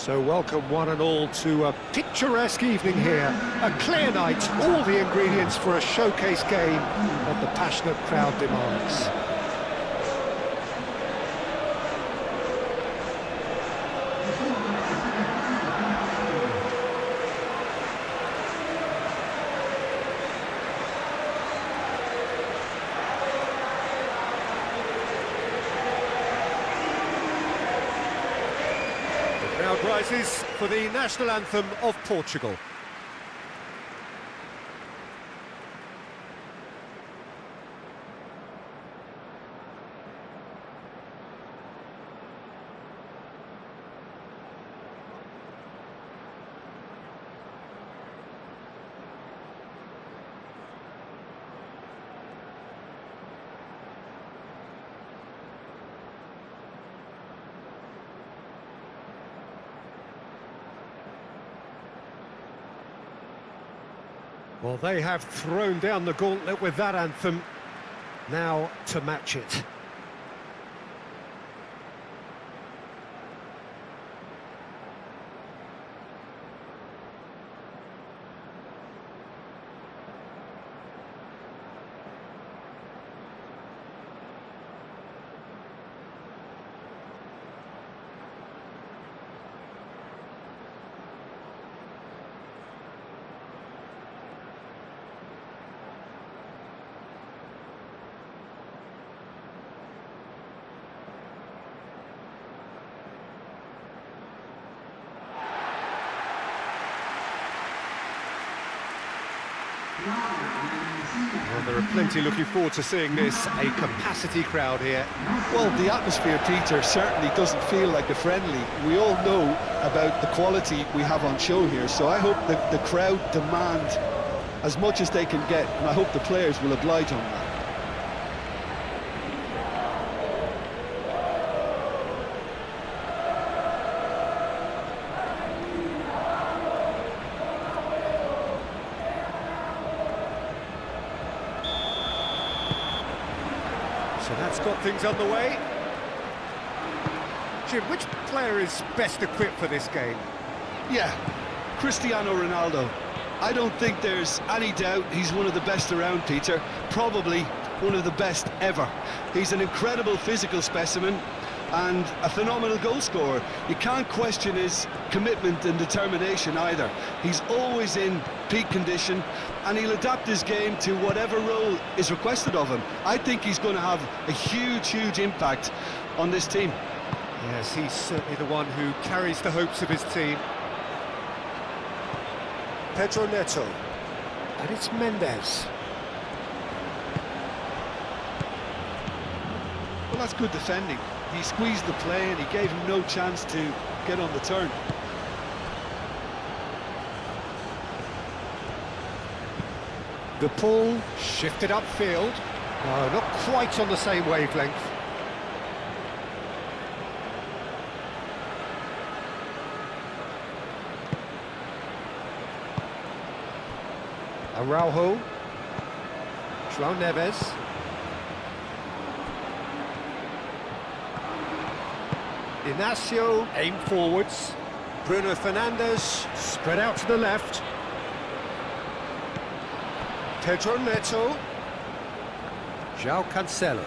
So welcome one and all to a picturesque evening here. A clear night, all the ingredients for a showcase game that the passionate crowd demands. Crowd rises for the national anthem of Portugal. Well, they have thrown down the gauntlet with that anthem. Now to match it. Well, there are plenty looking forward to seeing this, a capacity crowd here. Well, the atmosphere, Peter, certainly doesn't feel like a friendly. We all know about the quality we have on show here, so I hope that the crowd demand as much as they can get, and I hope the players will oblige on that. So that's got things underway. Jim, which player is best equipped for this game? Yeah, Cristiano Ronaldo. I don't think there's any doubt he's one of the best around, Peter. Probably one of the best ever. He's an incredible physical specimen and a phenomenal goal scorer. You can't question his commitment and determination either. He's always in peak condition, and he'll adapt his game to whatever role is requested of him. I think he's going to have a huge impact on this team. Yes, he's certainly the one who carries the hopes of his team. Pedro Neto. And it's Mendes. Well, that's good defending. He squeezed the play and he gave him no chance to get on the turn. The ball shifted upfield. No, not quite on the same wavelength. Araujo. João Neves. Inacio, aim forwards. Bruno Fernandes, spread out to the left. Pedro Neto. João Cancelo.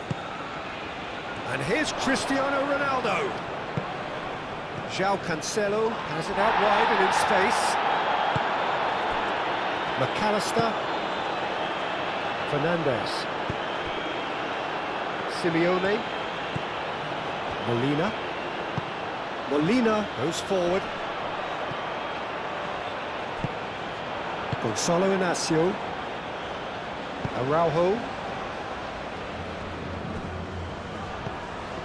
And here's Cristiano Ronaldo. João Cancelo has it out wide and in space. McAllister. Fernandes. Simeone. Molina. Molina goes forward. Gonzalo Inacio. Araujo.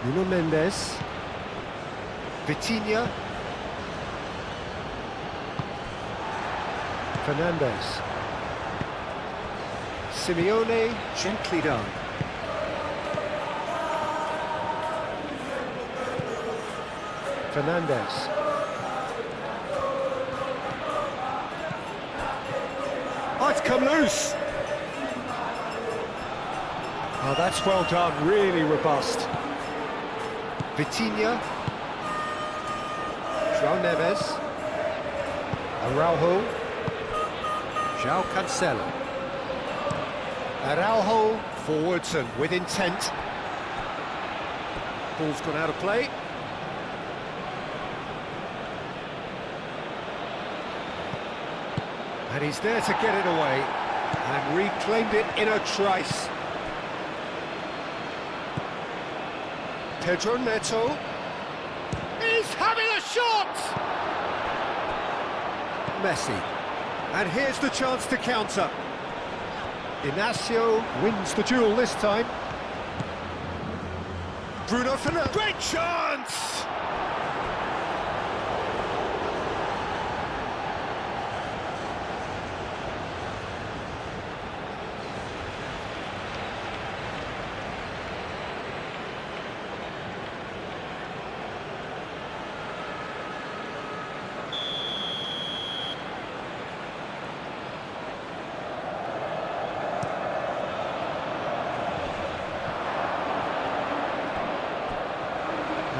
Nuno Mendes. Vitinha. Fernandes. Simeone, gently done. Fernandes. Oh, it's come loose. Oh, that's well done, really robust. Vitinha. João Neves. Araujo. João Cancelo. Araujo forwards and with intent. Ball's gone out of play. And he's there to get it away. And reclaimed it in a trice. Pedro Neto. He's having a shot! Messi. And here's the chance to counter. Inacio wins the duel this time. Bruno Fernandes. Great chance!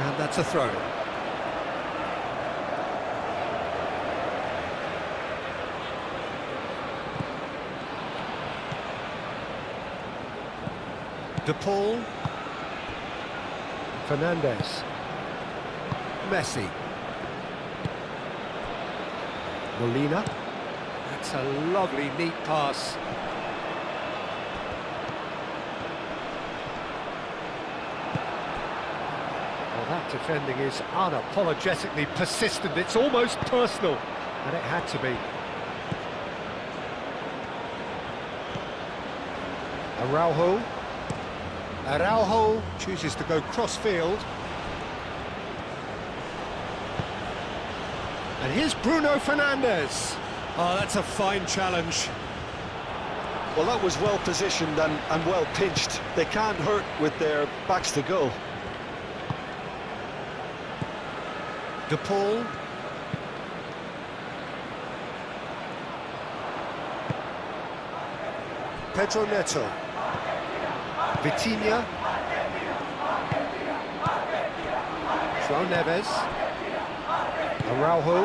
And that's a throw. De Paul. Fernandes. Messi. Molina. That's a lovely, neat pass. That defending is unapologetically persistent. It's almost personal, and it had to be. Araujo. Araujo chooses to go cross-field. And here's Bruno Fernandes. Oh, that's a fine challenge. Well, that was well positioned and well pinched. They can't hurt with their backs to goal. De Paul. Pedro Neto. Vitinha. João Neves. Araujo.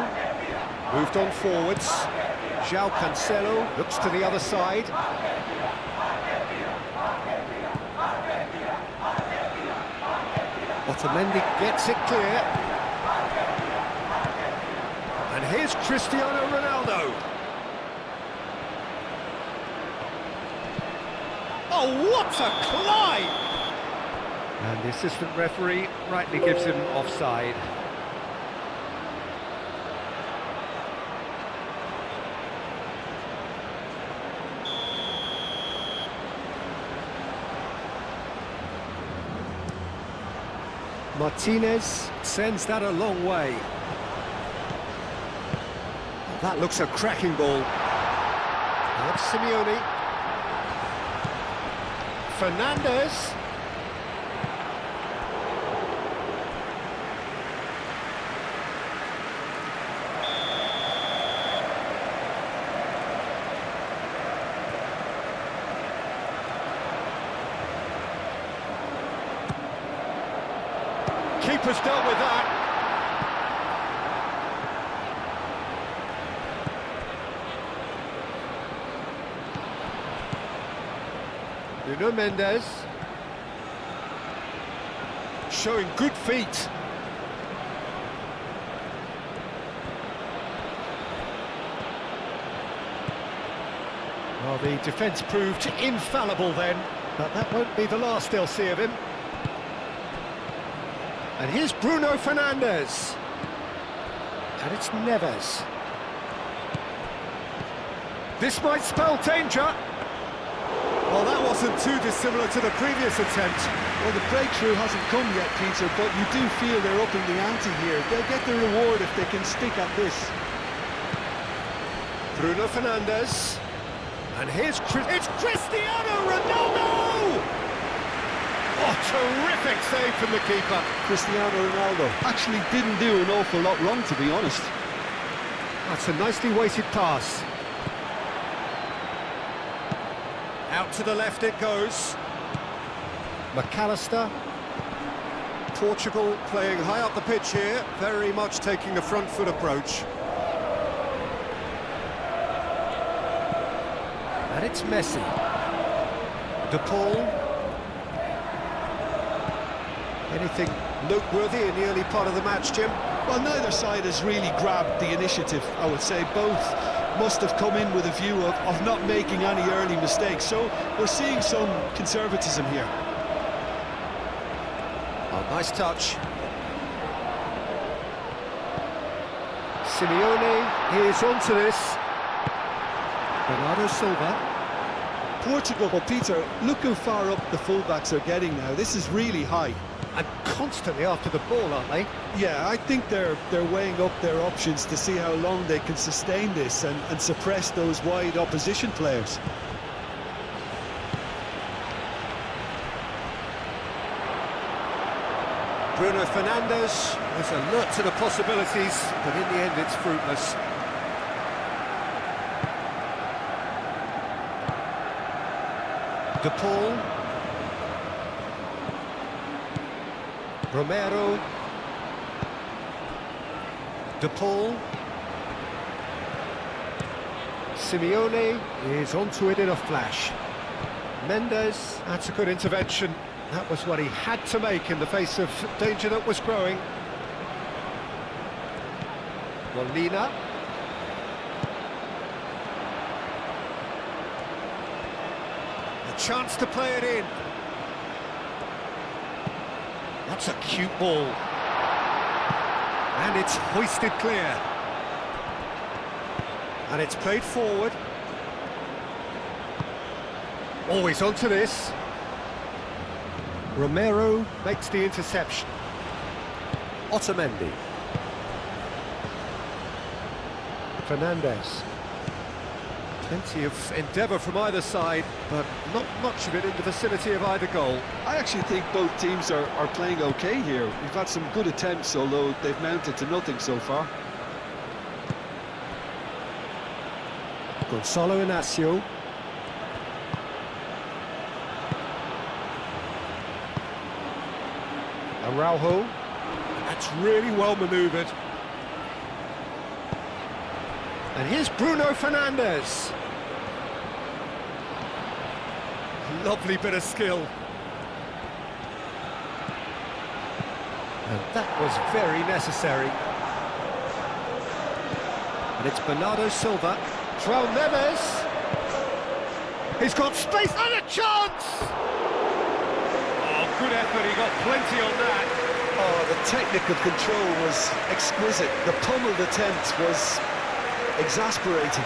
Moved on forwards. João Cancelo looks to the other side. Otamendi gets it clear. And here's Cristiano Ronaldo. Oh, what a climb! And the assistant referee rightly gives him offside. Martinez sends that a long way. That looks a cracking ball. Alex Simeone. Fernandes. Keeper's dealt with that. Nuno Mendes. Showing good feet. Well, the defence proved infallible then, but that won't be the last they'll see of him. And here's Bruno Fernandes. And it's Neves. This might spell danger. Well, that wasn't too dissimilar to the previous attempt. Well, the breakthrough hasn't come yet, Peter, but you do feel they're upping the ante here. They'll get the reward if they can stick at this. Bruno Fernandes. And here's it's Cristiano Ronaldo! Oh, terrific save from the keeper. Cristiano Ronaldo actually didn't do an awful lot wrong, to be honest. That's a nicely weighted pass. Out to the left it goes. McAllister. Portugal playing high up the pitch here, very much taking the front foot approach. And it's Messi. De Paul. Anything noteworthy in the early part of the match, Jim? Well, neither side has really grabbed the initiative, I would say. Both must have come in with a view of not making any early mistakes. So we're seeing some conservatism here. Oh, nice touch. Simeone is onto this. Bernardo Silva. Portugal, well, Peter, look how far up the fullbacks are getting now. This is really high. And constantly after the ball, aren't they? Yeah, I think they're weighing up their options to see how long they can sustain this and suppress those wide opposition players. Bruno Fernandes is alert to the possibilities, but in the end it's fruitless. De Paul. Romero. De Paul. Simeone is onto it in a flash. Mendes, that's a good intervention. That was what he had to make in the face of danger that was growing. Molina. A chance to play it in. That's a cute ball. And it's hoisted clear. And it's played forward. Always onto this. Romero makes the interception. Otamendi. Fernandes. Plenty of endeavour from either side, but not much of it in the vicinity of either goal. I actually think both teams are playing okay here. We've had some good attempts, although they've mounted to nothing so far. Gonzalo Inacio. Araujo. That's really well manoeuvred. And here's Bruno Fernandes. Lovely bit of skill. And that was very necessary. And it's Bernardo Silva. João Neves. He's got space and a chance! Oh, good effort, he got plenty on that. Oh, the technical control was exquisite. The pummeled attempt was exasperating.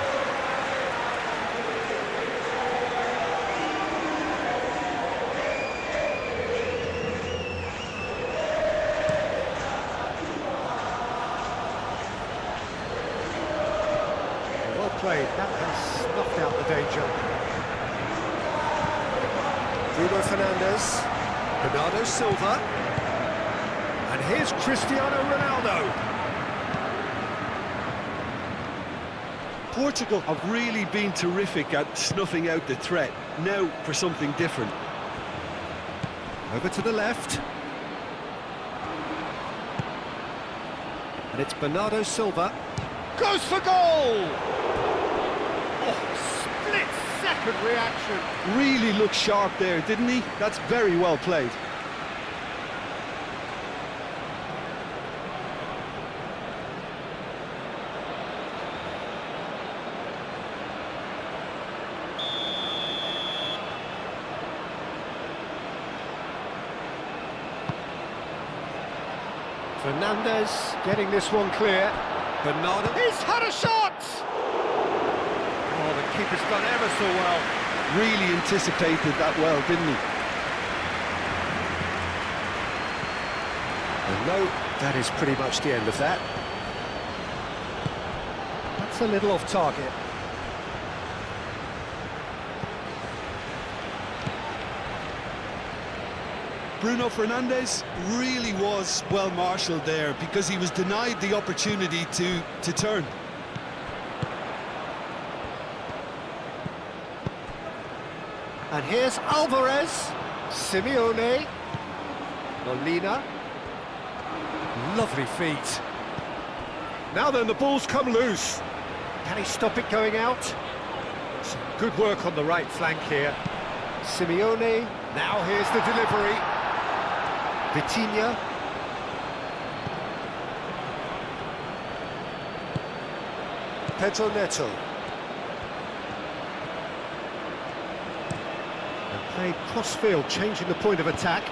Well played, that has snuffed out the danger. Bruno Fernandes, Bernardo Silva, and here's Cristiano Ronaldo. Portugal have really been terrific at snuffing out the threat. Now for something different. Over to the left. And it's Bernardo Silva. Goes for goal! Oh, split-second reaction. Really looked sharp there, didn't he? That's very well played. Fernandes getting this one clear. Bernardo, he's had a shot! Oh, the keeper's done ever so well. Really anticipated that well, didn't he? And no, that is pretty much the end of that. That's a little off target. Bruno Fernandes really was well marshalled there because he was denied the opportunity to turn. And here's Alvarez, Simeone, Molina, Lovely feet. Now then, the ball's come loose. Can he stop it going out? Some good work on the right flank here. Simeone, now here's the delivery. Vitinha. Pedro Neto. And played cross-field, changing the point of attack.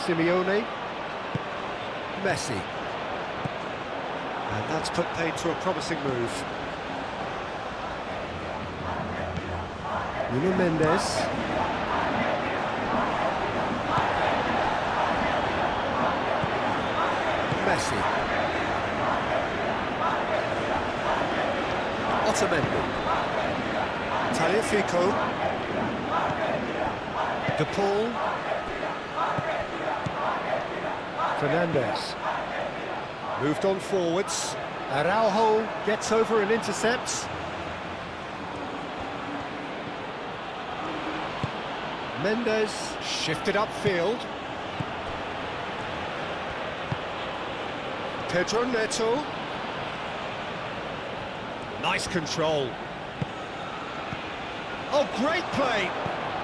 Simeone. Messi. And that's put paid to a promising move. Nuno Mendes. Messi. Otamendi. Tagliafico. De Paul. Fernandes. Moved on forwards. Araujo gets over and intercepts. Mendes shifted upfield. Pedro Neto. Nice control. Oh, great play!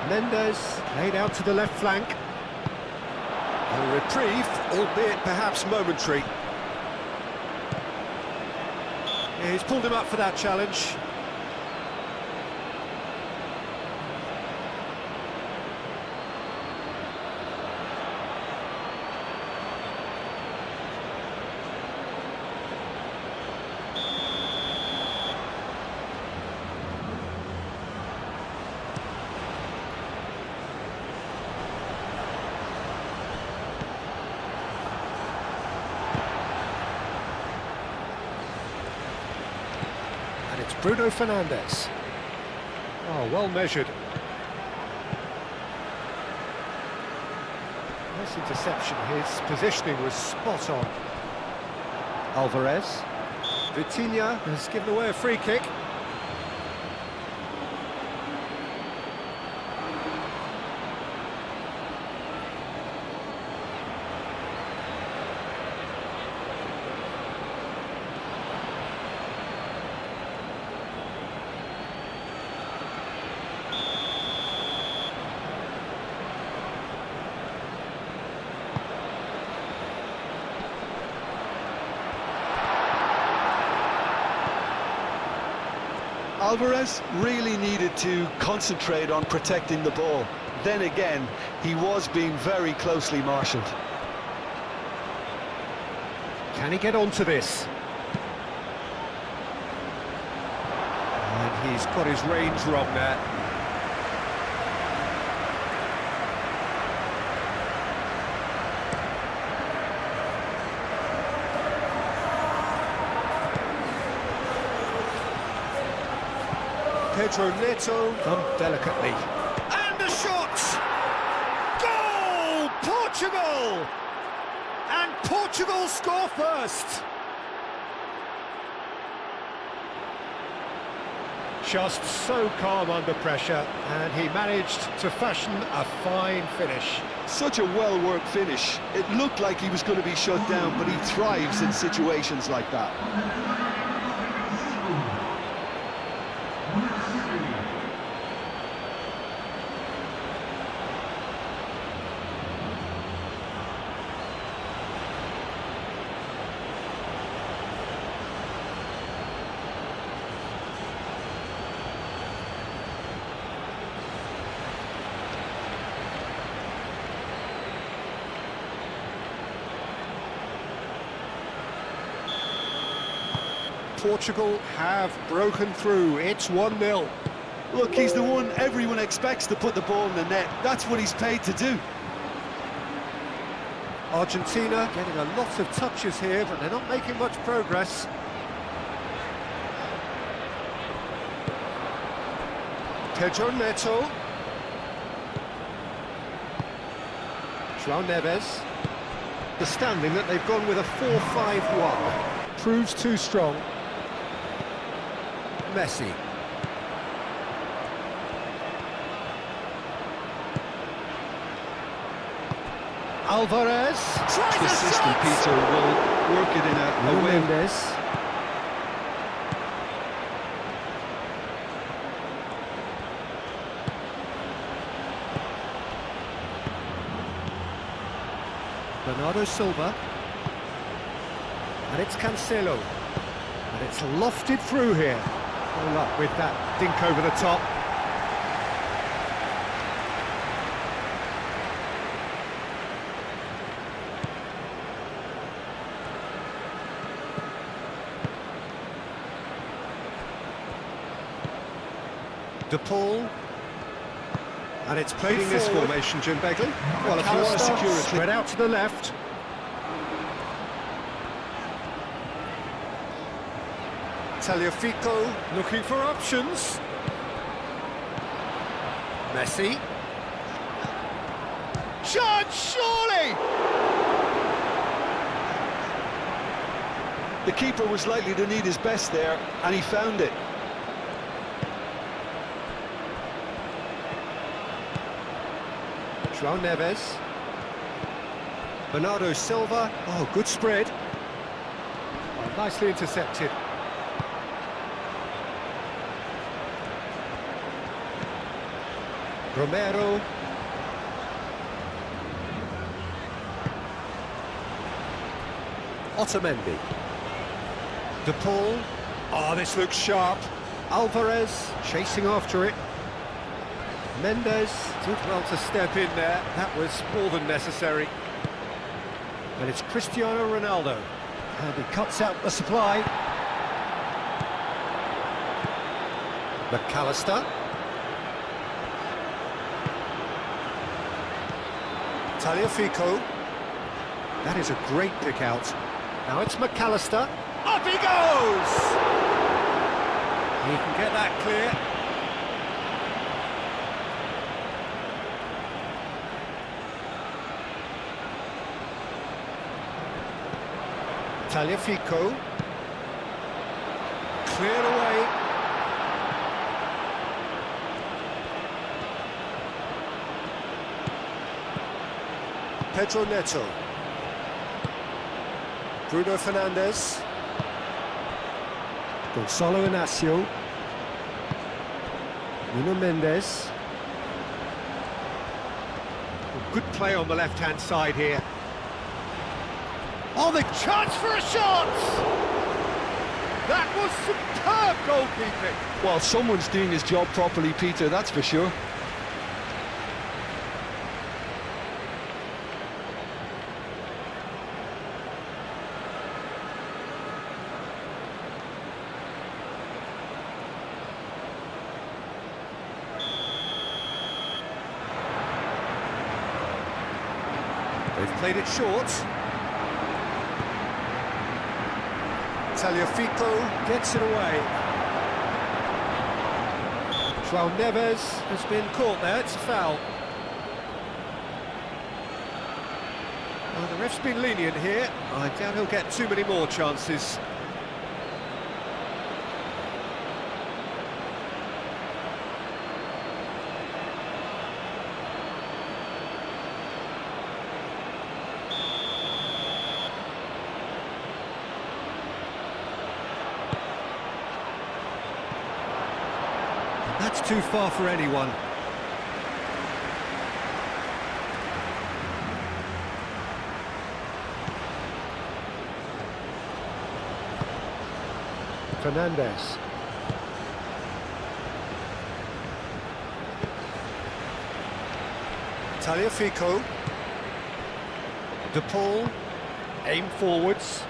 Mendes laid out to the left flank. A reprieve, albeit perhaps momentary. Yeah, he's pulled him up for that challenge. It's Bruno Fernandes. Oh, well measured. Nice interception. His positioning was spot on. Alvarez. Vitinha has given away a free kick. Alvarez really needed to concentrate on protecting the ball. Then again, he was being very closely marshalled. Can he get onto this? And he's got his range wrong there. Pedro Neto done delicately. And the shot! Goal! Portugal! And Portugal score first! Just so calm under pressure, and he managed to fashion a fine finish. Such a well-worked finish. It looked like he was going to be shut down, but he thrives in situations like that. Portugal have broken through. It's 1-0. Look, he's the one everyone expects to put the ball in the net. That's what he's paid to do. Argentina getting a lot of touches here, but they're not making much progress. Pedro Neto. João Neves. The standing that they've gone with a 4-5-1 proves too strong. Messi. Alvarez tries The a system, shot! Peter, will work it in a way. Mendes. Bernardo Silva. And it's Cancelo. And it's lofted through here. No luck with that dink over the top. De Paul. And it's played In this forward. formation, Jim Begley. Well, if you want to secure it, it. spread out to the left. Tagliafico looking for options. Messi. Shot, surely! The keeper was likely to need his best there, and he found it. João Neves. Bernardo Silva. Oh, good spread. Oh, nicely intercepted. Romero. Otamendi. De Paul. Oh, this looks sharp. Alvarez chasing after it. Mendes did well to step in there. That was more than necessary. And it's Cristiano Ronaldo. And he cuts out the supply. McAllister. Tagliafico. That is a great pick out. Now it's McAllister. Up he goes! He can get that clear. Tagliafico. Cleared away. Pedro Neto. Bruno Fernandes. Gonzalo Inacio. Nuno Mendes. Good play on the left-hand side here. Oh, the chance for a shot! That was superb goalkeeping. Well, someone's doing his job properly, Peter, that's for sure. They've played it short. Tagliafico gets it away. João Neves has been caught there, it's a foul. Well, the ref's been lenient here. I doubt he'll get too many more chances. That's too far for anyone. Fernandes. Tagliafico. De Paul. Aim forwards.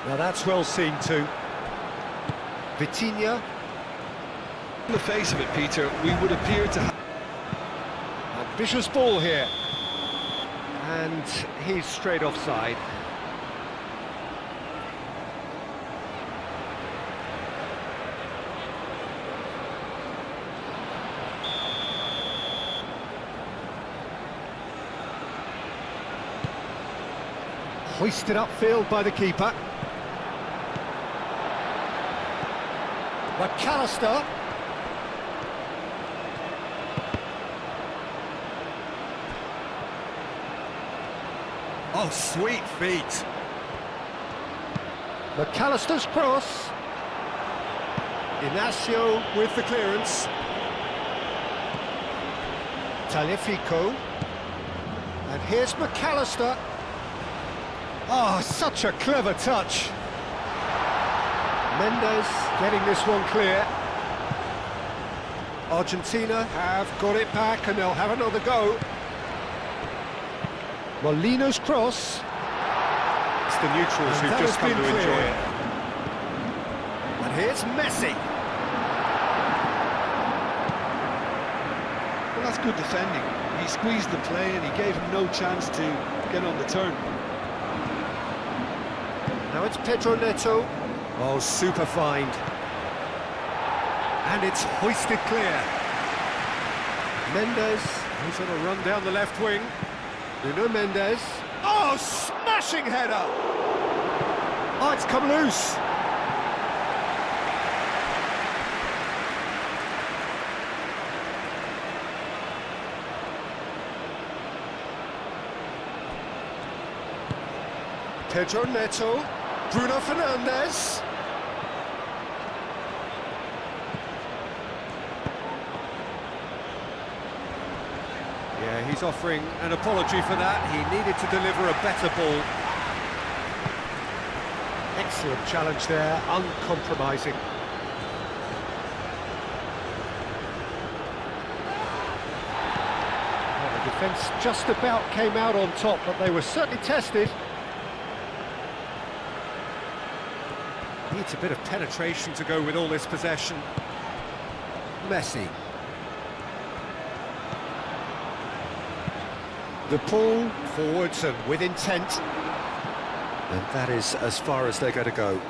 Now that's well seen too. Vitinha. On the face of it, Peter, we would appear to have... Ambitious ball here. And he's straight offside. Hoisted upfield by the keeper. McAllister. Oh, sweet feet. McAllister's cross. Inacio with the clearance. Tagliafico. And here's McAllister. Oh, such a clever touch. Mendes getting this one clear. Argentina have got it back and they'll have another go. Molino's cross. It's the neutrals who've just come to enjoy it. And here's Messi. Well, that's good defending. He squeezed the play and he gave him no chance to get on the turn. Now it's Pedro Neto. Oh, super find. And it's hoisted clear. Mendes, he's on a run down the left wing. Nuno Mendes. Oh, smashing header! Oh, it's come loose. Pedro Neto. Bruno Fernandes. Yeah, he's offering an apology for that. He needed to deliver a better ball. Excellent challenge there, uncompromising. Well, the defence just about came out on top, but they were certainly tested. Needs a bit of penetration to go with all this possession. Messi. The pull forwards and with intent. And that is as far as they're going to go.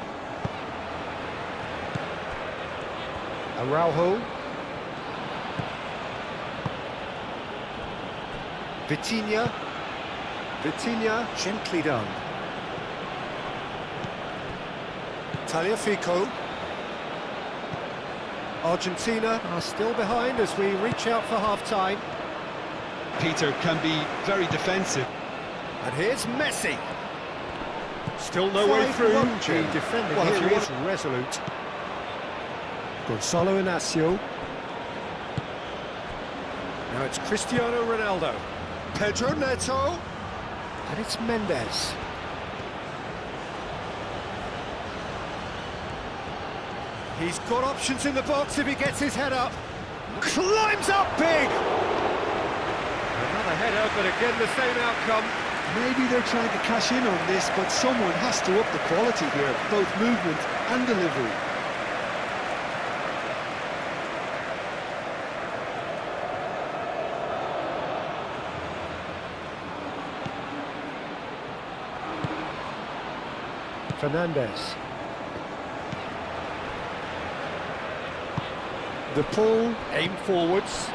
Araujo. Vitinha. Vitinha, gently done. Tagliafico. Argentina are still behind as we reach out for half-time. Peter can be very defensive. And here's Messi. Still no way through. The defending here is resolute. Gonzalo Inacio. Now it's Cristiano Ronaldo. Pedro Neto. And it's Mendes. He's got options in the box if he gets his head up. Climbs up big! Another header, but again the same outcome. Maybe they're trying to cash in on this, but someone has to up the quality here, both movement and delivery. Fernandes. The pull, aim forwards.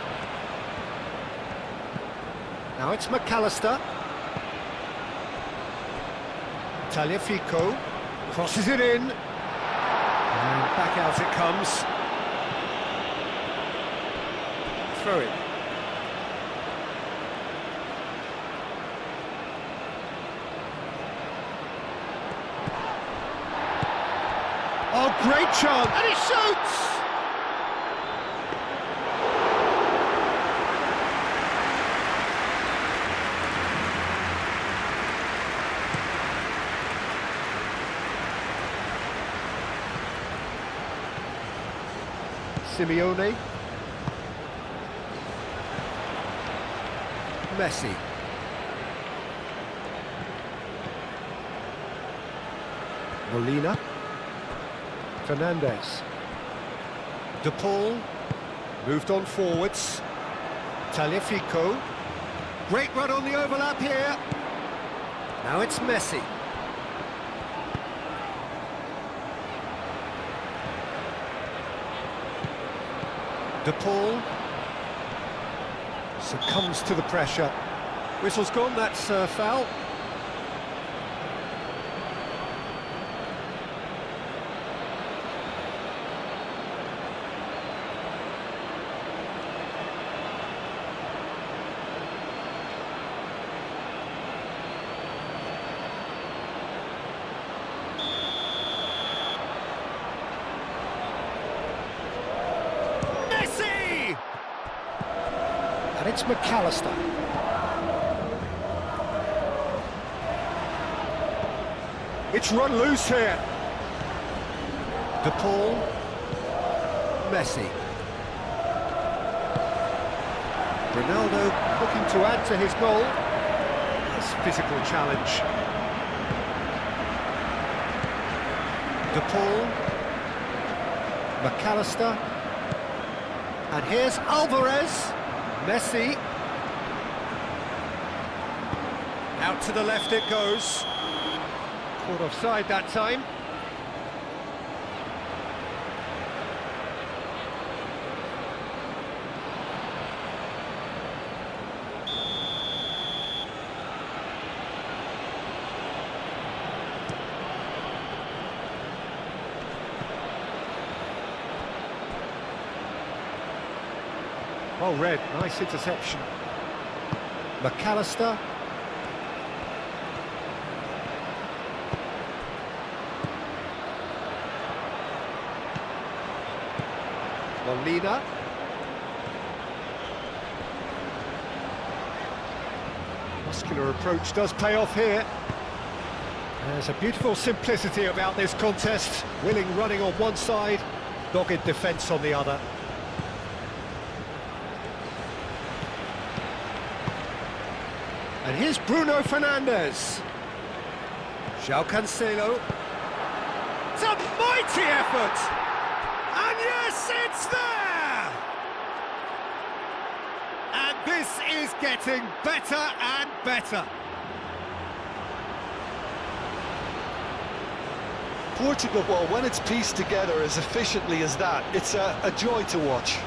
Now it's McAllister. Tagliafico crosses it in. And back out it comes. Throw it. Oh, great chance! And he shoots! Simeone. Messi. Molina. Fernandes. De Paul. Moved on forwards. Tagliafico. Great run on the overlap here. Now it's Messi. De Paul succumbs to the pressure. Whistle's gone, that's foul. it's McAllister. It's run loose here. De Paul. Messi. Ronaldo looking to add to his goal. Nice physical challenge. De Paul. McAllister. And here's Alvarez. Messi. Out to the left it goes. Caught offside that time. Oh, red, nice interception. McAllister. Molina. Muscular approach does pay off here. There's a beautiful simplicity about this contest. Willing running on one side, dogged defence on the other. And here's Bruno Fernandes. João Cancelo. It's a mighty effort! And yes, it's there! And this is getting better and better. Portugal, well, when it's pieced together as efficiently as that, it's a joy to watch.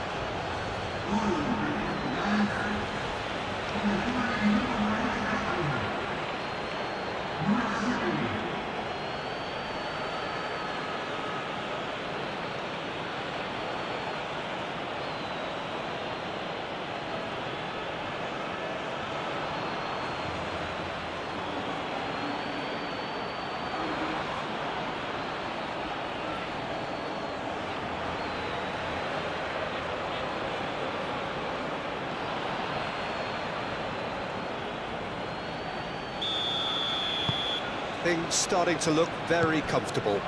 Things starting to look very comfortable.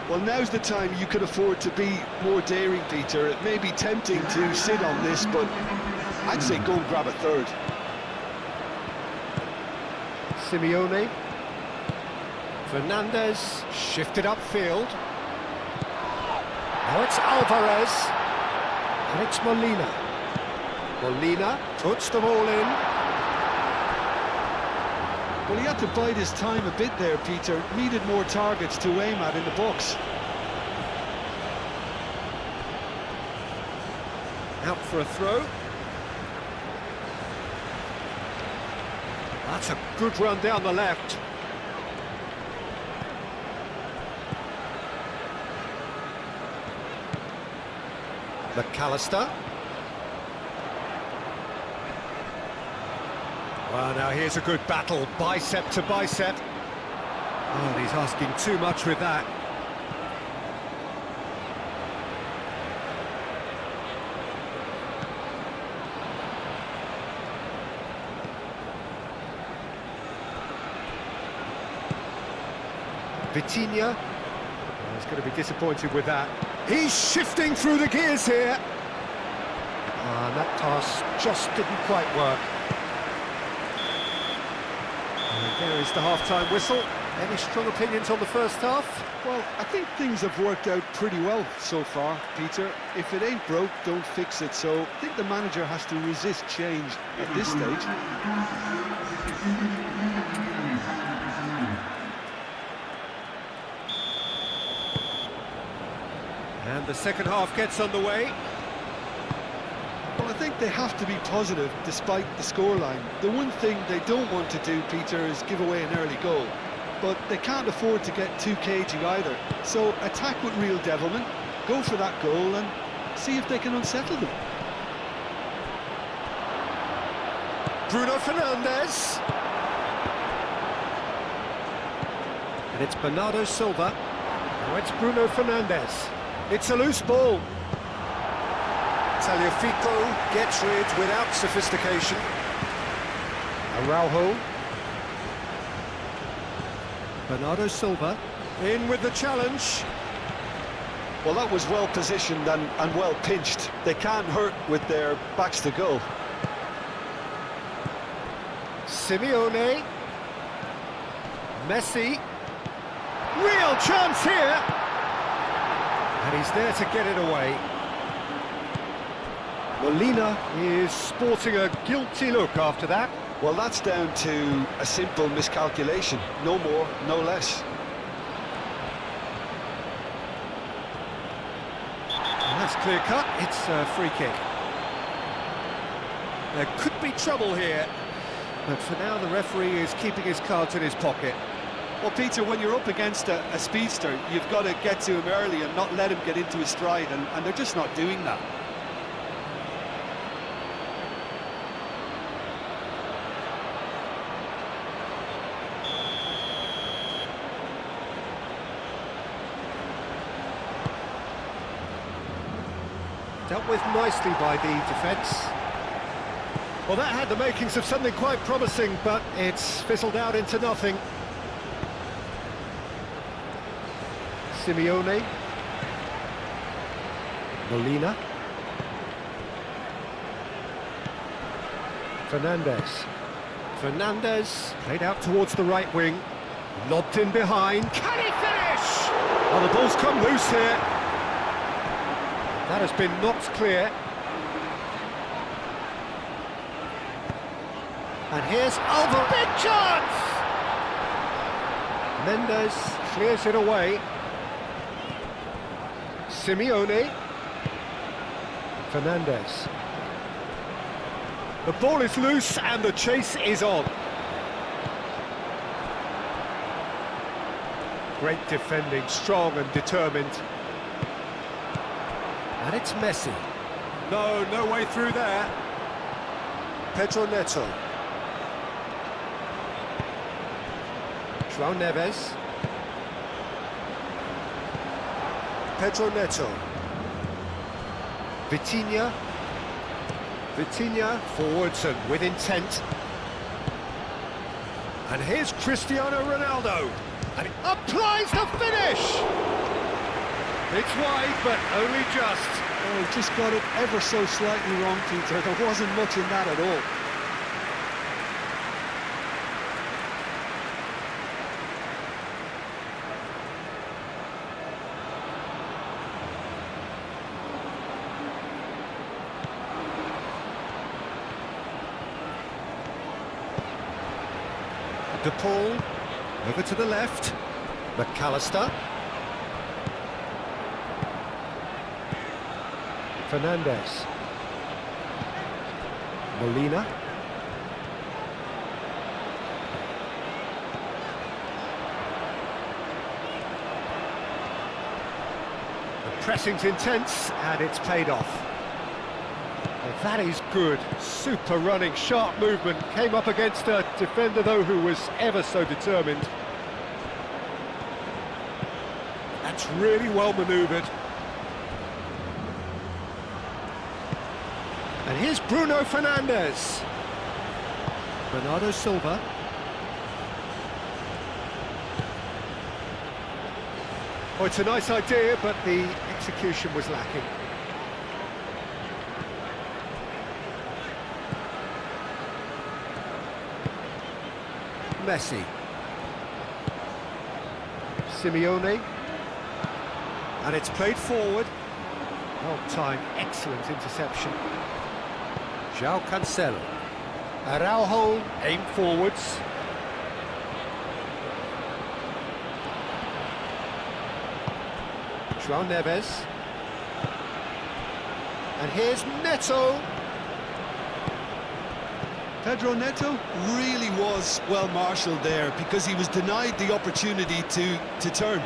Well, now's the time you could afford to be more daring, Peter. It may be tempting to sit on this, but I'd say go and grab a third. Simeone. Fernandes shifted upfield. Now it's Alvarez. And it's Molina. Molina puts them all in. Well, he had to bide his time a bit there, Peter. Needed more targets to aim at in the box. Out for a throw. That's a good run down the left. McAllister. Well, now here's a good battle, bicep to bicep. Oh, he's asking too much with that. Vitinha. Oh, he's going to be disappointed with that. He's shifting through the gears here. And that pass just didn't quite work. There is the half-time whistle. Any strong opinions on the first half? Well, I think things have worked out pretty well so far, Peter. If it ain't broke, don't fix it. So I think the manager has to resist change at this stage. And the second half gets underway. Well, I think they have to be positive despite the scoreline. The one thing they don't want to do, Peter, is give away an early goal. But they can't afford to get too cagey either. So attack with real devilment, go for that goal and see if they can unsettle them. Bruno Fernandes. And it's Bernardo Silva. Now it's Bruno Fernandes. It's a loose ball. Tagliafico gets rid without sophistication. Araujo. Bernardo Silva in with the challenge. Well, that was well positioned and well pinched. They can't hurt with their backs to goal. Simeone. Messi. Real chance here. And he's there to get it away. Molina is sporting a guilty look after that. Well, that's down to a simple miscalculation. No more, no less. And that's clear cut. It's a free kick. There could be trouble here. But for now, the referee is keeping his cards in his pocket. Well, Peter, when you're up against a speedster, you've got to get to him early and not let him get into his stride, and they're just not doing that. Dealt with nicely by the defence. Well, that had the makings of something quite promising, but it's fizzled out into nothing. Simeone. Molina. Fernandez played out towards the right wing. Lobbed in behind. Can he finish? Oh, the ball's come loose here. That has been knocked clear. And here's Alva. Big chance! Mendes clears it away. Simeone. Fernandez. The ball is loose and the chase is on. Great defending, strong and determined. And it's Messi. No way through there. Pedro Neto. João Neves. Pedro Neto. Vitinha forwards and with intent. And here's Cristiano Ronaldo. And he applies the finish! It's wide, but only just. Oh, just got it ever so slightly wrong, Peter. There wasn't much in that at all. De Paul, over to the left. McAllister. Fernandez. Molina. The pressing's intense and it's paid off. Well, that is good. Super running, sharp movement. Came up against a defender, though, who was ever so determined. That's really well manoeuvred. And here's Bruno Fernandes. Bernardo Silva. Oh, it's a nice idea, but the execution was lacking. Messi. Simeone. And it's played forward. Well timed, excellent interception. João Cancelo. Araujo aimed forwards. João Neves. And here's Neto. Pedro Neto really was well marshalled there because he was denied the opportunity to turn.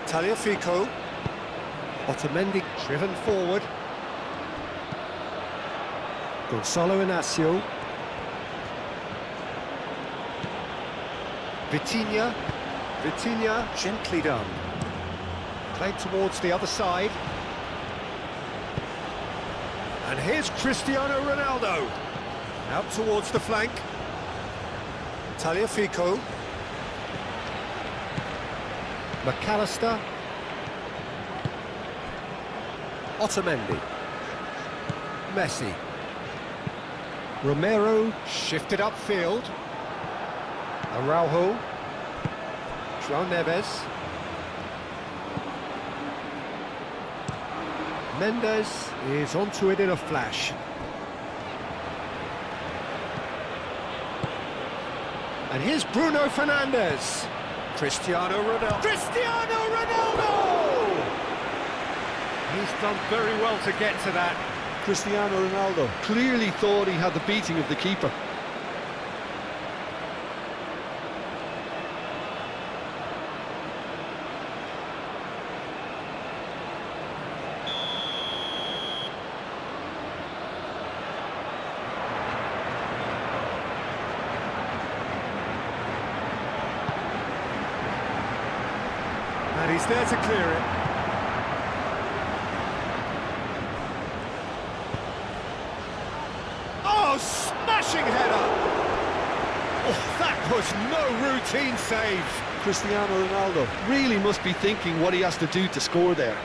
Tagliafico. Otamendi driven forward. Gonzalo Inacio. Vitinha gently done. Played towards the other side. And here's Cristiano Ronaldo. Out towards the flank. Tagliafico. McAllister. Otamendi. Messi. Romero shifted upfield. Araujo. João Neves. Mendes is onto it in a flash. And here's Bruno Fernandes. Cristiano Ronaldo. Cristiano Ronaldo! He's done very well to get to that. Cristiano Ronaldo clearly thought he had the beating of the keeper. And he's there to clear it. Oh, smashing header! Oh, that was no routine save. Cristiano Ronaldo really must be thinking what he has to do to score there.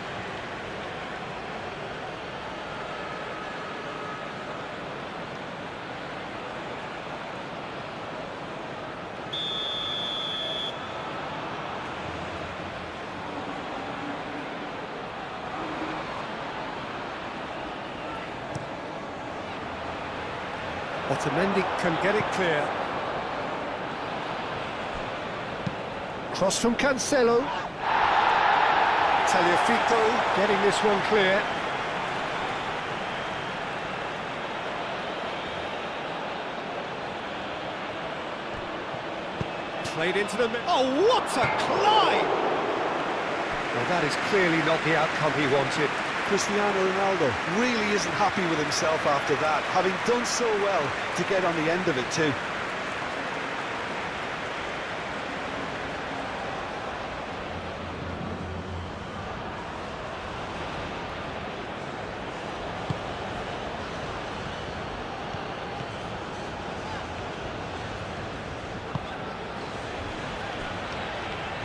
Otamendi can get it clear. Cross from Cancelo. Tagliafico getting this one clear. Played into the middle. Oh, what a climb! Well, that is clearly not the outcome he wanted. Cristiano Ronaldo really isn't happy with himself after that, having done so well to get on the end of it too.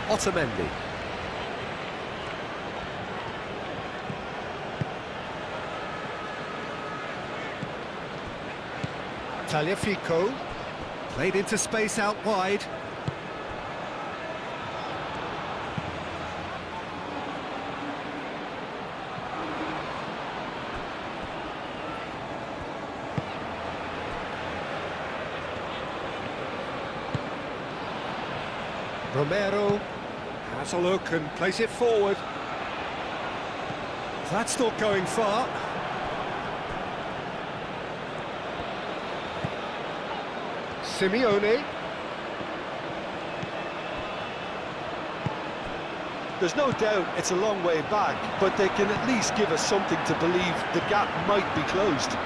Otamendi. Tagliafico, played into space out wide. Romero has a look and plays it forward. That's not going far. Simeone. There's no doubt it's a long way back, but they can at least give us something to believe the gap might be closed.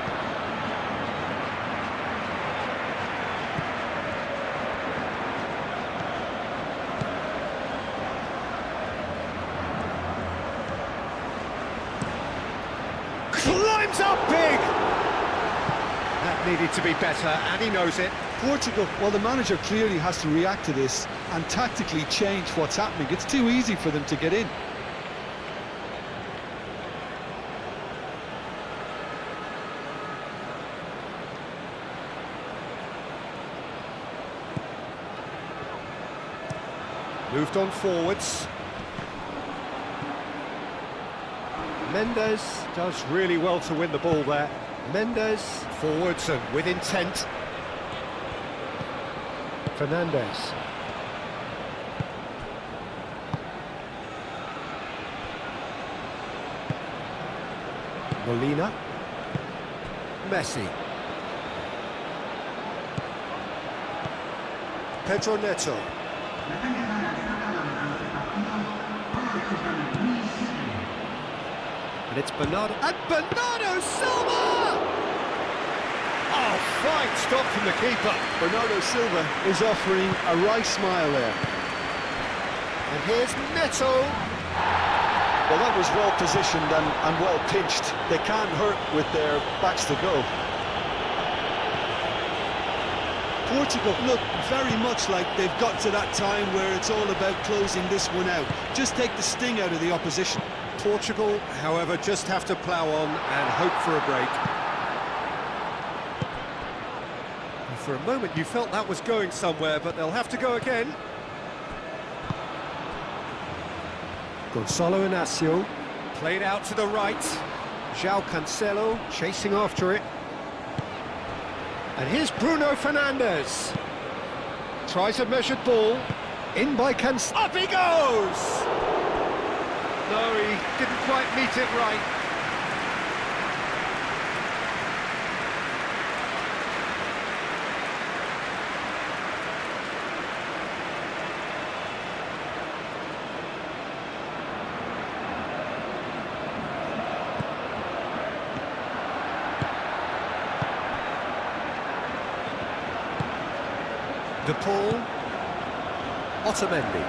Climbs up big! That needed to be better, and he knows it. Portugal, well, the manager clearly has to react to this and tactically change what's happening. It's too easy for them to get in. Moved on forwards. Mendes does really well to win the ball there. Mendes forwards and with intent. Fernandes. Molina. Messi. Pedro Neto. And it's Bernardo. And Bernardo Silva! Oh, fine stop from the keeper. Bernardo Silva is offering a wry smile there. And here's Neto. Well, that was well positioned and well pitched. They can't hurt with their backs to goal. Portugal look very much like they've got to that time where it's all about closing this one out. Just take the sting out of the opposition. Portugal, however, just have to plough on and hope for a break. And for a moment you felt that was going somewhere, but they'll have to go again. Gonzalo Inacio, played out to the right. João Cancelo chasing after it. And here's Bruno Fernandes. Tries a measured ball. In by Cancelo. Up he goes! No, he didn't quite meet it right. De Paul, Otamendi,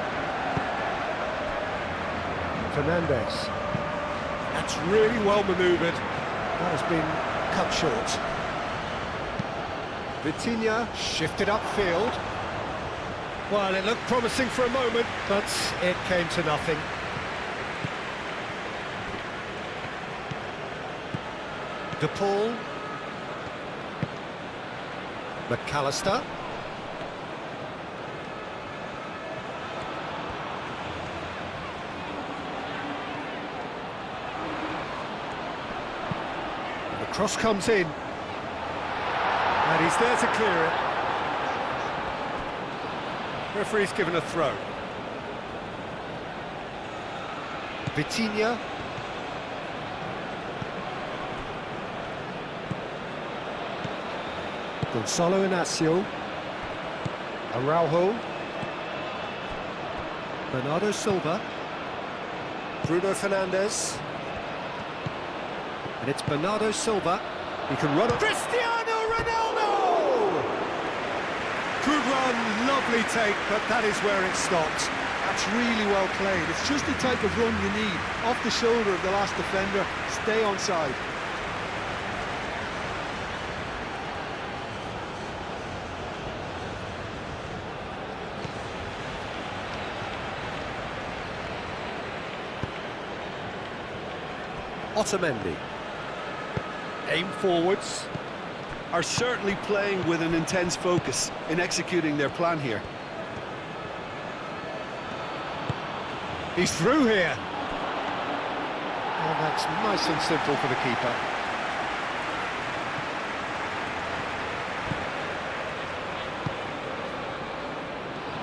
Fernandes. That's really well manoeuvred. That has been cut short. Vitinha shifted upfield. Well, it looked promising for a moment, but it came to nothing. De Paul, McAllister. Cross comes in, and he's there to clear it. Referee's given a throw. Vitinha. Gonzalo Inacio. Araujo. Bernardo Silva. Bruno Fernandes. And it's Bernardo Silva. He can run. Cristiano Ronaldo! Good run, lovely take, but that is where it stopped. That's really well played. It's just the type of run you need. Off the shoulder of the last defender, stay onside. Otamendi. Aim forwards. Are certainly playing with an intense focus in executing their plan here. He's through here. Oh, that's nice and simple for the keeper.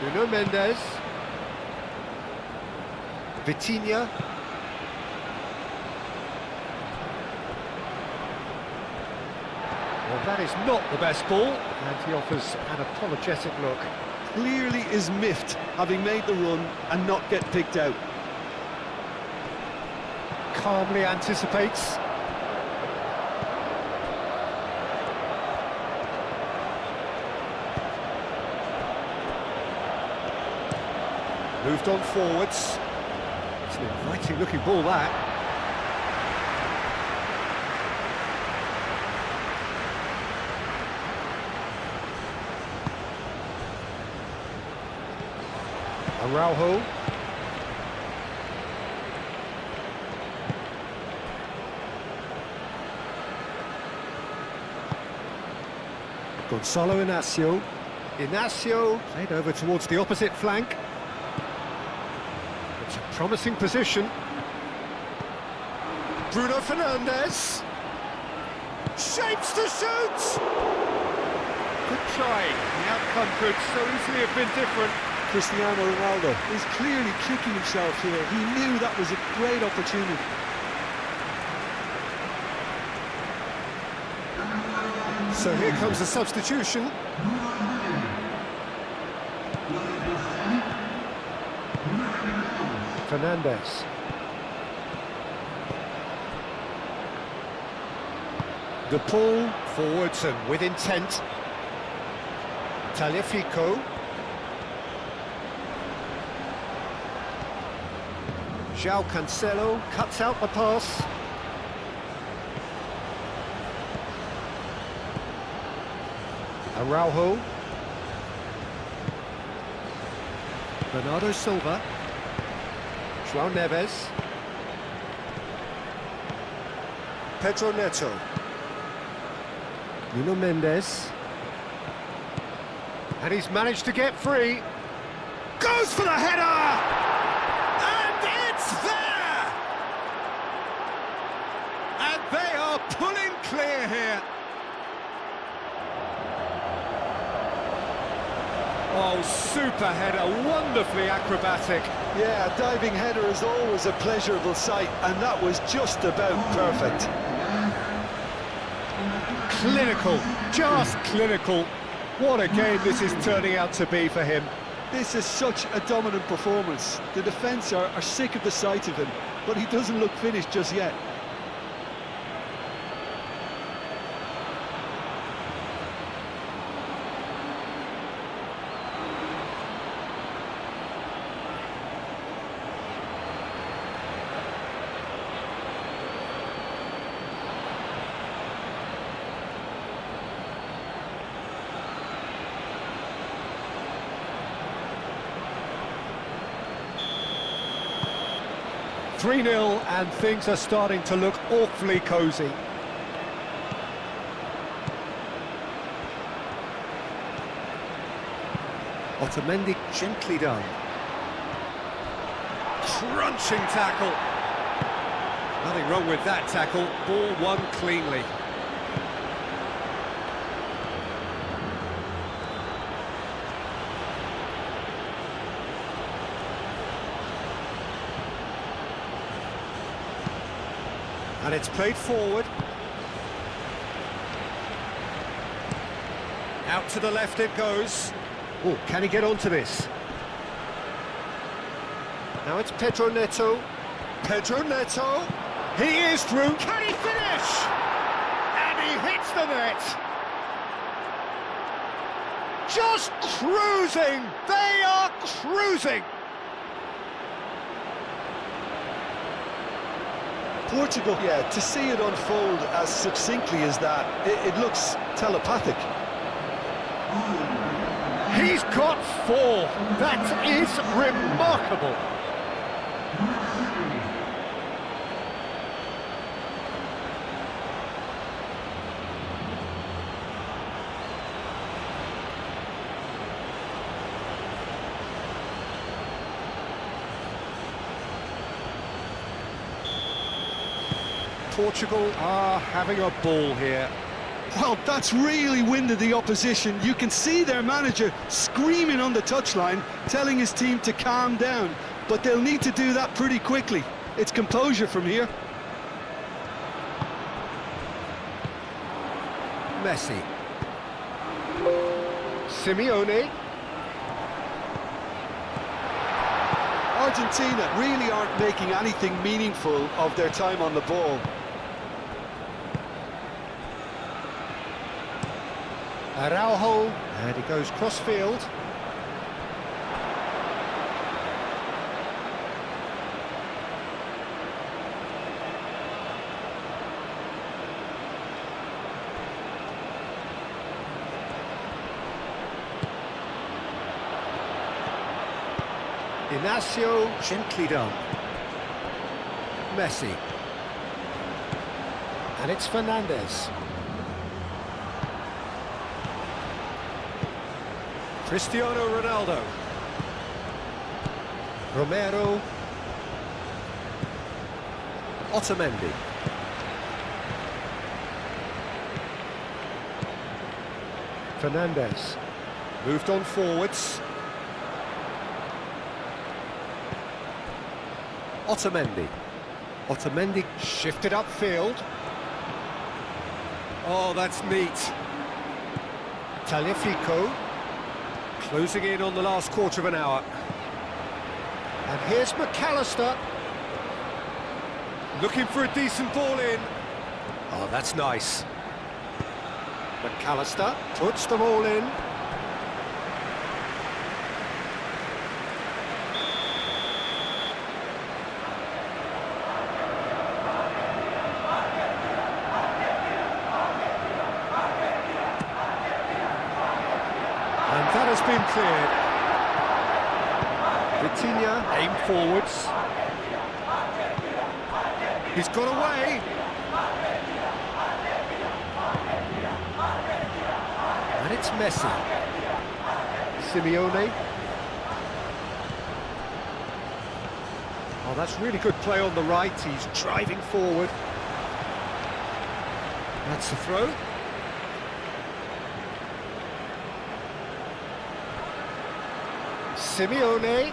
Nuno Mendes. Vitinha. Well, that is not the best ball, and he offers an apologetic look. Clearly is miffed, having made the run and not get picked out. Calmly anticipates. Moved on forwards. It's an inviting looking ball, that. Araujo. Gonzalo Inacio. Inacio played over towards the opposite flank. It's a promising position. Bruno Fernandes. Shapes to shoot! Good try. The outcome could so easily have been different. Cristiano Ronaldo is clearly kicking himself here. He knew that was a great opportunity. So here comes the substitution. Fernandes. De Paul, forwards and with intent. Tagliafico. João Cancelo cuts out the pass. Araujo. Bernardo Silva. João Neves. Pedro Neto. Nuno Mendes. And he's managed to get free. Goes for the header! And it's there! And they are pulling clear here. Oh, super header, wonderfully acrobatic. Yeah, a diving header is always a pleasurable sight, and that was just about perfect. Clinical, just clinical. What a game this is turning out to be for him. This is such a dominant performance. The defence are sick of the sight of him, but he doesn't look finished just yet. Three-0, and things are starting to look awfully cosy. Otamendi gently done. Crunching tackle. Nothing wrong with that tackle. Ball won cleanly. And it's played forward. Out to the left it goes. Oh, can he get onto this? Now it's Pedro Neto. Pedro Neto. He is through. Can he finish? And he hits the net. Just cruising. They are cruising. Portugal, yeah, to see it unfold as succinctly as that, it looks telepathic. He's got four. That is remarkable. Portugal are having a ball here. Well, that's really winded the opposition. You can see their manager screaming on the touchline, telling his team to calm down. But they'll need to do that pretty quickly. It's composure from here. Messi. Simeone. Argentina really aren't making anything meaningful of their time on the ball. Araujo, and he goes cross-field. Inacio, gently done. Messi. And it's Fernandes. Cristiano Ronaldo. Romero. Otamendi. Fernandes. Moved on forwards. Otamendi. Otamendi shifted upfield. Oh, that's neat. Tagliafico. Closing in on the last quarter of an hour. And here's McAllister. Looking for a decent ball in. Oh, that's nice. McAllister puts the ball in. That has been cleared. Vitinha, aim forwards. He's got away. And it's Messi. Simeone. Oh, that's really good play on the right. He's driving forward. That's the throw. Simeone.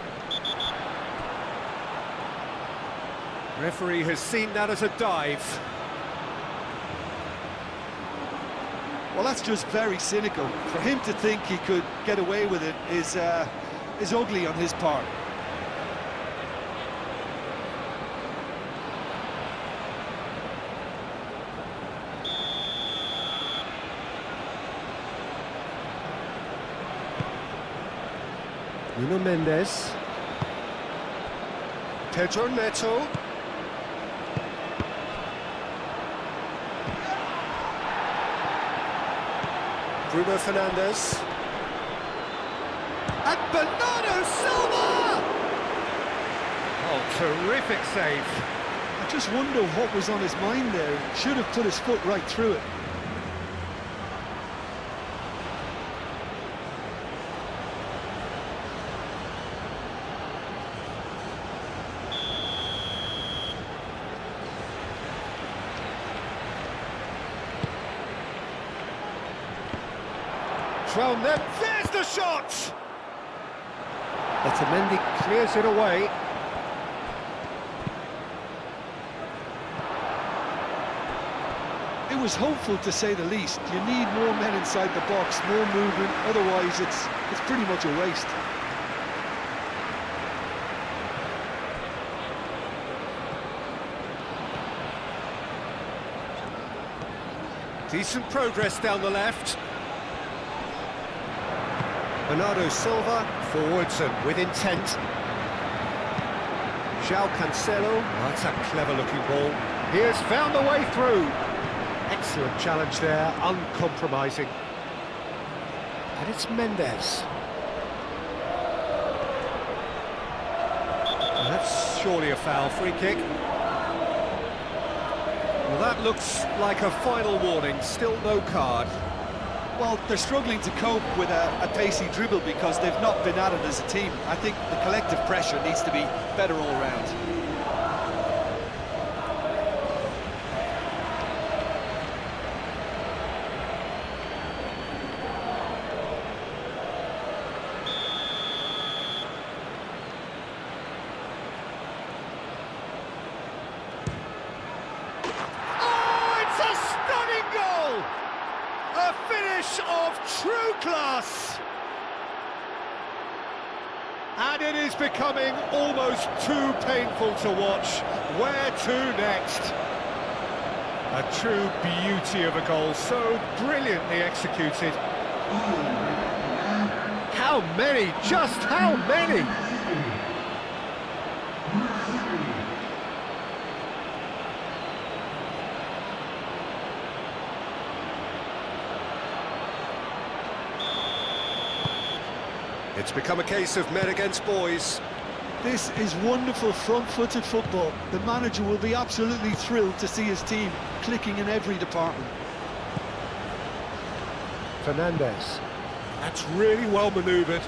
Referee has seen that as a dive. Well, that's just very cynical. For him to think he could get away with it is ugly on his part. Nuno Mendes. Pedro Neto. Bruno Fernandes. And Bernardo Silva! Oh, terrific save. I just wonder what was on his mind there. He should have put his foot right through it. Thrown there, there's the shot! Otamendi clears it away. It was hopeful, to say the least. You need more men inside the box, more movement, otherwise it's pretty much a waste. Decent progress down the left. Bernardo Silva, forwards and with intent. João Cancelo, that's a clever-looking ball. He has found the way through. Excellent challenge there, uncompromising. And it's Mendes. And that's surely a foul, free kick. Well, that looks like a final warning, still no card. Well, they're struggling to cope with a pacey dribble because they've not been at it as a team. I think the collective pressure needs to be better all round. A finish of true class! And it is becoming almost too painful to watch. Where to next? A true beauty of a goal, so brilliantly executed. How many? Just how many? It's become a case of men against boys. This is wonderful front-footed football. The manager will be absolutely thrilled to see his team clicking in every department. Fernandes. That's really well manoeuvred.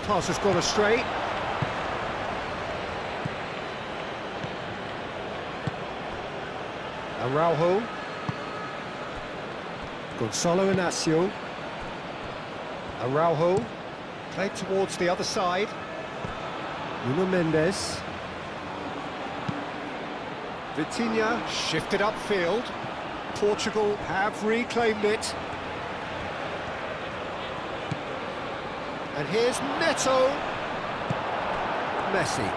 Pass has gone astray. Araujo. Gonzalo Inacio. Araujo, played towards the other side. Nuno Mendes. Vitinha shifted upfield. Portugal have reclaimed it. And here's Neto. Messi.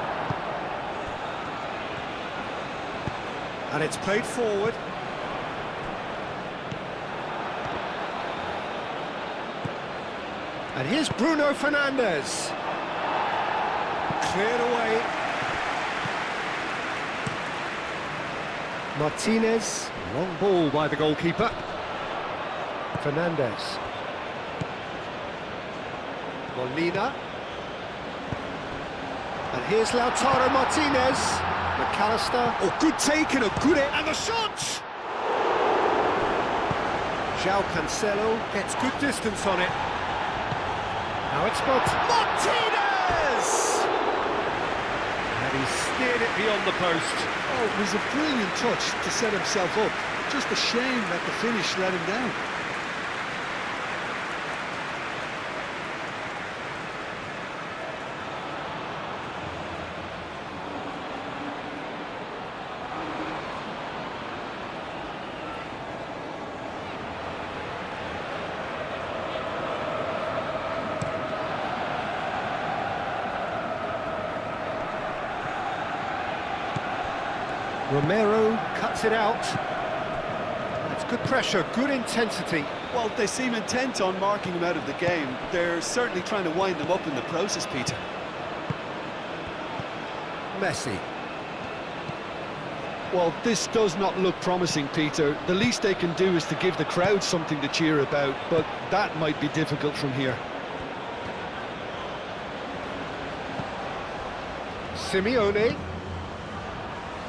And it's played forward. And here's Bruno Fernandes. Cleared away. Martinez. Long ball by the goalkeeper. Fernandes. Molina. And here's Lautaro Martinez. McAllister. Oh, good take and a good hit. And the shot! João Cancelo gets good distance on it. Now it's blocked. Martinez! And he steered it beyond the post. Oh, it was a brilliant touch to set himself up. Just a shame that the finish let him down. Romero cuts it out. That's good pressure, good intensity. Well, they seem intent on marking him out of the game. They're certainly trying to wind him up in the process, Peter. Messi. Well, this does not look promising, Peter. The least they can do is to give the crowd something to cheer about, but that might be difficult from here. Simeone.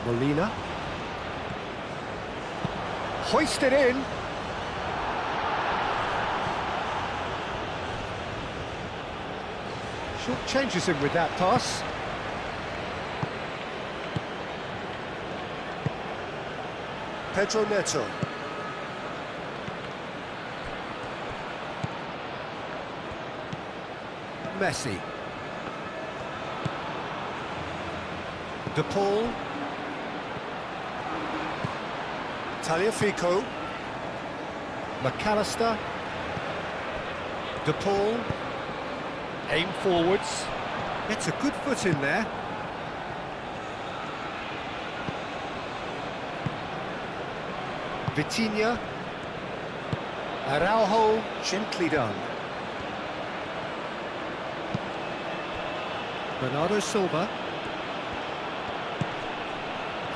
Molina. Hoisted in. Short changes him with that pass. Pedro Neto. Messi. De Paul. Tagliafico. McAllister. De Paul. Aim forwards. Gets a good foot in there. Vitinha. Araujo, gently done. Bernardo Silva.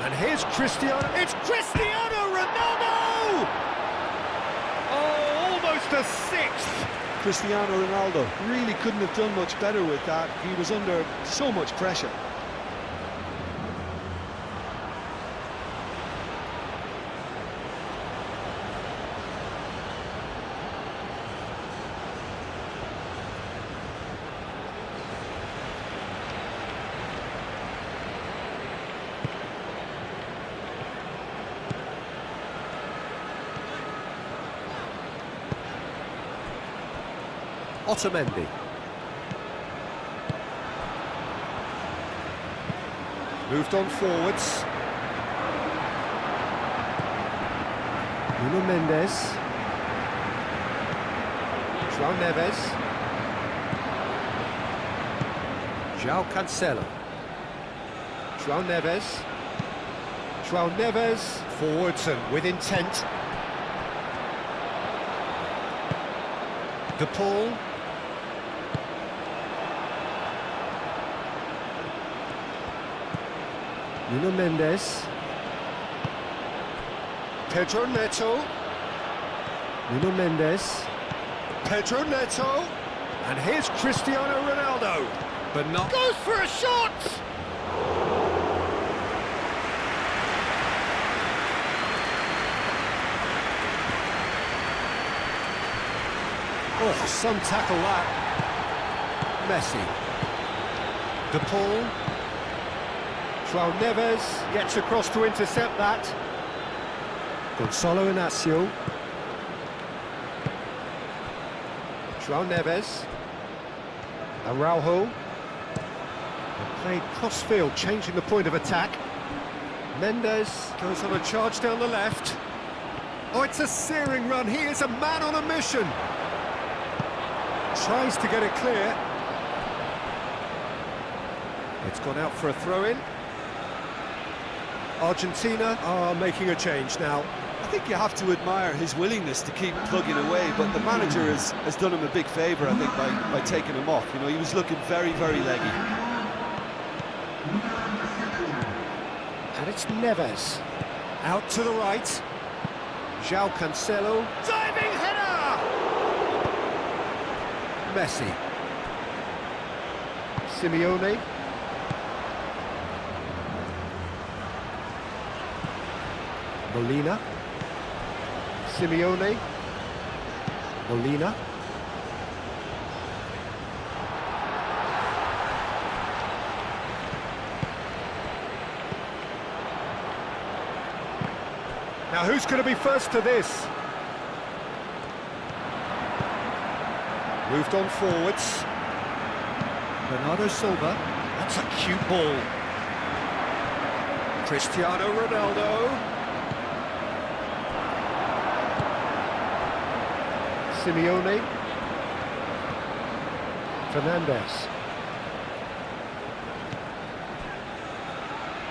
And here's Cristiano. It's Cristiano Ronaldo! Oh, almost a sixth. Cristiano Ronaldo really couldn't have done much better with that. He was under so much pressure. Otamendi. Moved on forwards. Nuno Mendes. João Neves. João Cancelo. João Neves. João Neves. Forwards and with intent. De Paul. Nuno Mendes. Pedro Neto. Nuno Mendes. Pedro Neto. And here's Cristiano Ronaldo. But not... Goes for a shot! Oh, some tackle that. Messi. De Paul. João Neves gets across to intercept that. Gonçalo Inácio. João Neves. Araujo. And played cross-field, changing the point of attack. Mendes goes on a charge down the left. Oh, it's a searing run. He is a man on a mission. Tries to get it clear. It's gone out for a throw-in. Argentina are making a change now. I think you have to admire his willingness to keep plugging away, but the manager has done him a big favour, I think, by taking him off. You know, he was looking very, very leggy. And it's Neves. Out to the right. João Cancelo. Diving header! Messi. Simeone. Molina. Simeone. Molina. Now who's going to be first to this? Moved on forwards. Bernardo Silva. That's a cute ball. Cristiano Ronaldo. Simeone. Fernandes.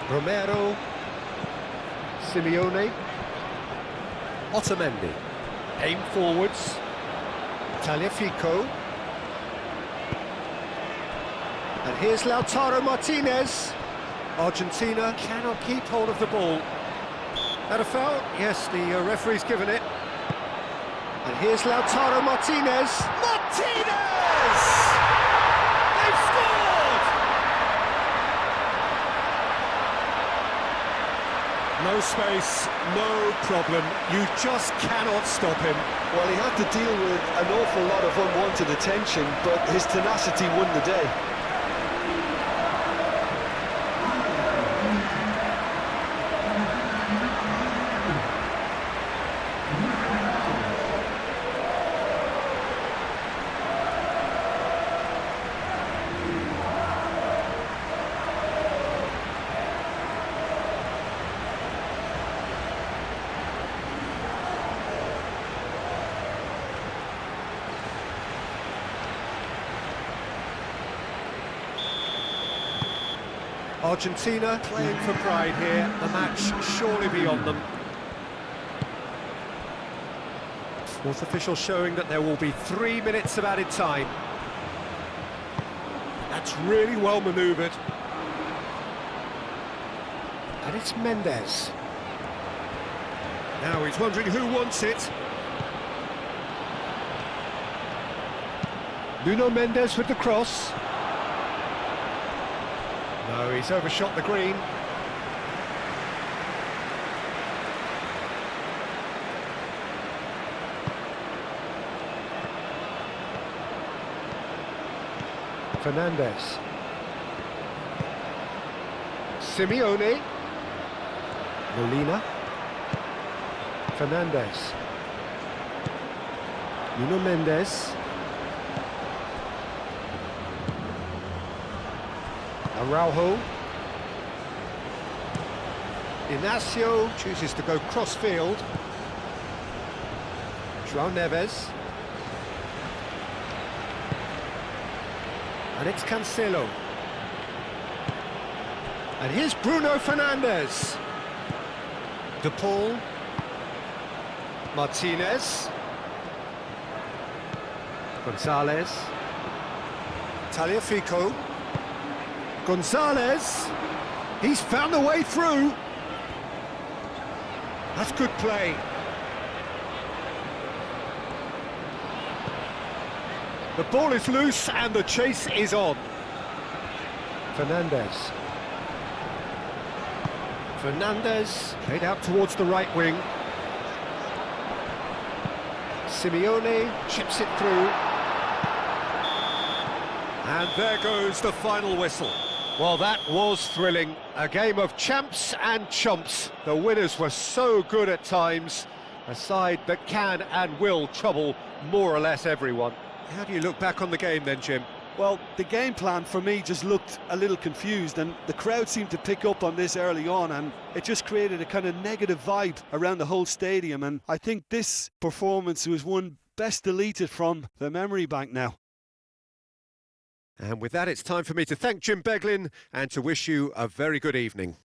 Romero. Simeone. Otamendi. Aim forwards. Tagliafico. And here's Lautaro Martinez. Argentina cannot keep hold of the ball. That a foul? Yes, the referee's given it. And here's Lautaro Martinez. Martinez! They've scored! No space, no problem. You just cannot stop him. Well, he had to deal with an awful lot of unwanted attention, but his tenacity won the day. Argentina playing for pride here, the match surely beyond them. Fourth official showing that there will be 3 minutes of added time. That's really well manoeuvred. And it's Mendes. Now he's wondering who wants it. Nuno Mendes with the cross. No, he's overshot the green. Fernandes. Simeone. Molina. Fernandes. Nuno Mendes. Araujo. Inacio chooses to go cross-field. João Neves. And it's Cancelo. And here's Bruno Fernandes. De Paul. Martinez. Gonzalez. Tagliafico. Gonzalez, he's found a way through. That's good play. The ball is loose and the chase is on. Fernandes. Fernandes, played out towards the right wing. Simeone chips it through. And there goes the final whistle. Well, that was thrilling. A game of champs and chumps. The winners were so good at times. A side that can and will trouble more or less everyone. How do you look back on the game then, Jim? Well, the game plan for me just looked a little confused, and the crowd seemed to pick up on this early on, and it just created a kind of negative vibe around the whole stadium. And I think this performance was one best deleted from the memory bank now. And with that, it's time for me to thank Jim Beglin and to wish you a very good evening.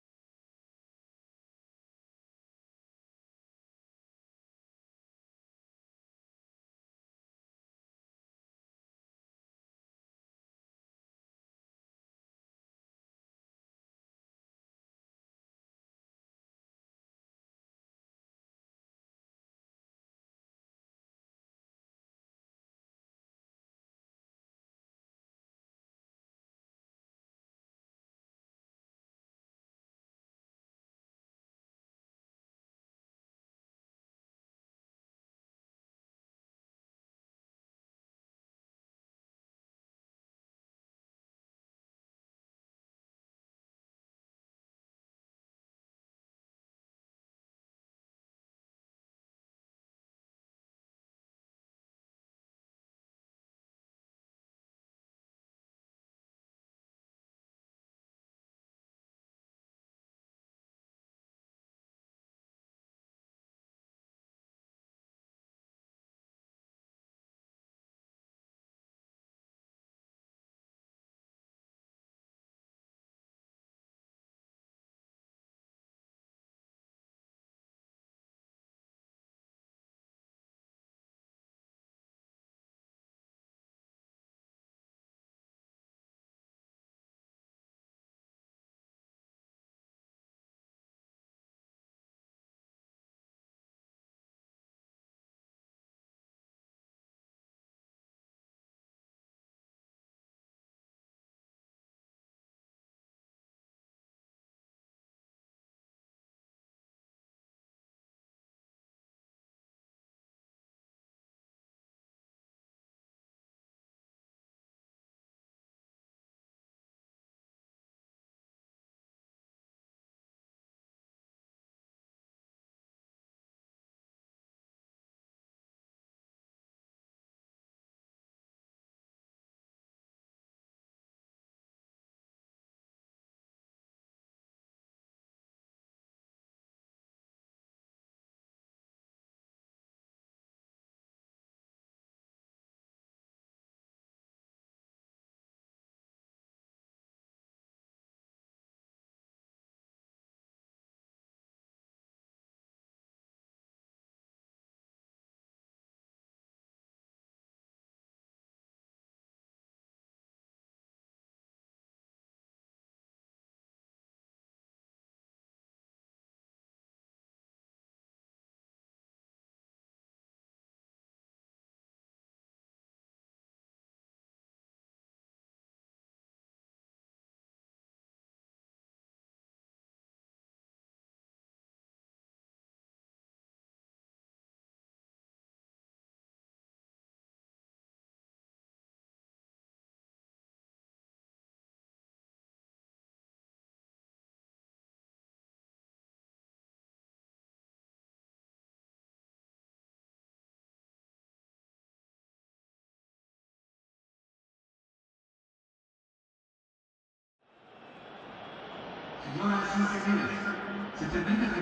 Señoras y señores, se termina de